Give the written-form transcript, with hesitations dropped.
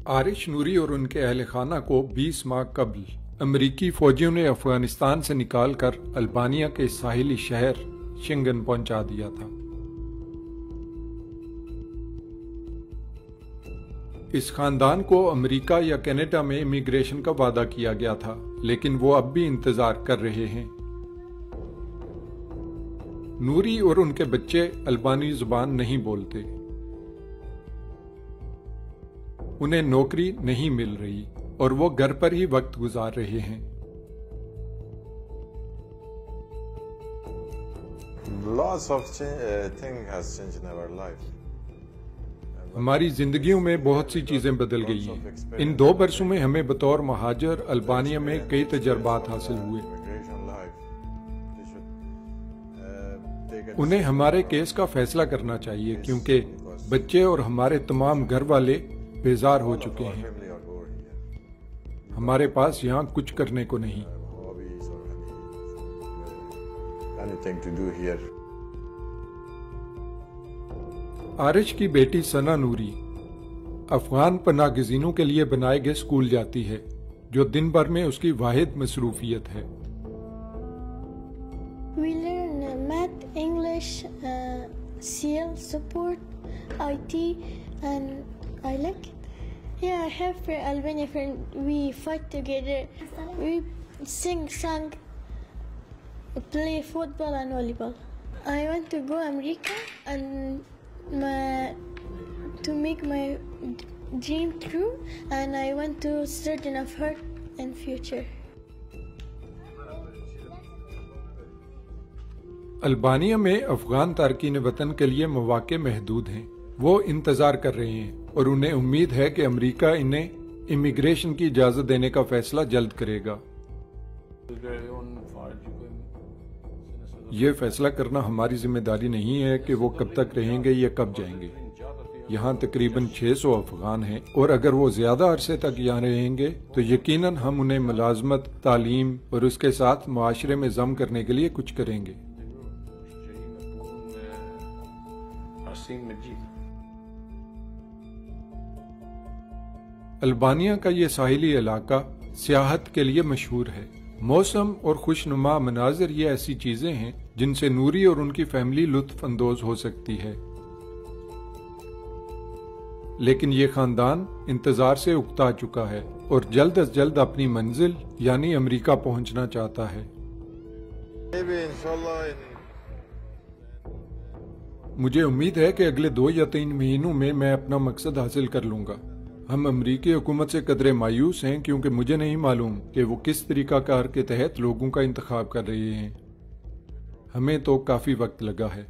आरिश नूरी और उनके अहल खाना को 20 माह कबल अमरीकी फौजियों ने अफगानिस्तान से निकाल कर अल्बानिया के साहिली शहर शेंगन पहुंचा दिया था। इस खानदान को अमेरिका या कनाडा में इमिग्रेशन का वादा किया गया था, लेकिन वो अब भी इंतजार कर रहे हैं। नूरी और उनके बच्चे अल्बानी जुबान नहीं बोलते, उन्हें नौकरी नहीं मिल रही और वो घर पर ही वक्त गुजार रहे हैं। Lots of things has changed in our life. हमारी जिंदगियों में बहुत सी चीजें बदल गई हैं। इन 2 बरसों में हमें बतौर महाजर अल्बानिया में कई तजर्बात हासिल हुए। उन्हें हमारे केस का फैसला करना चाहिए, क्योंकि बच्चे और हमारे तमाम घर वाले बेजार हो चुके हैं। हमारे पास यहाँ कुछ करने को नहीं। आरिश की बेटी सना नूरी अफगान पनाहगज़ीनों के लिए बनाए गए स्कूल जाती है, जो दिन भर में उसकी वाहिद मसरूफियत है। We learn math, English, CL support, IT, and I like it. Yeah, I have an Albanian friend. We fight together. We sing, play football and volleyball. I want to go America and to make my dream true, and I want to straighten up her in future. Albania में अफगान तारकीन वतन के लिए मौके महदूद हैं। वो इंतजार कर रहे हैं और उन्हें उम्मीद है कि अमेरिका इन्हें इमिग्रेशन की इजाजत देने का फैसला जल्द करेगा। ये फैसला करना हमारी जिम्मेदारी नहीं है कि वो कब तक रहेंगे या कब जाएंगे। यहाँ तकरीबन 600 अफगान हैं और अगर वो ज्यादा अरसे तक यहाँ रहेंगे तो यकीनन हम उन्हें मुलाजमत, तालीम और उसके साथ मुआशरे में जम करने के लिए कुछ करेंगे। अल्बानिया का ये साहिली इलाका सियाहत के लिए मशहूर है। मौसम और खुशनुमा मनाजिर ये ऐसी चीजें हैं जिनसे नूरी और उनकी फैमिली लुत्फ अंदोज हो सकती है, लेकिन ये खानदान इंतजार से उकता चुका है और जल्द अज जल्द अपनी मंजिल यानी अमेरिका पहुंचना चाहता है। मुझे उम्मीद है कि अगले 2 या 3 महीनों में मैं अपना मकसद हासिल कर लूंगा। हम अमरीकी हुकूमत से कदरे मायूस हैं, क्योंकि मुझे नहीं मालूम कि वो किस तरीकाकार के तहत लोगों का इंतखाब कर रहे हैं। हमें तो काफी वक्त लगा है।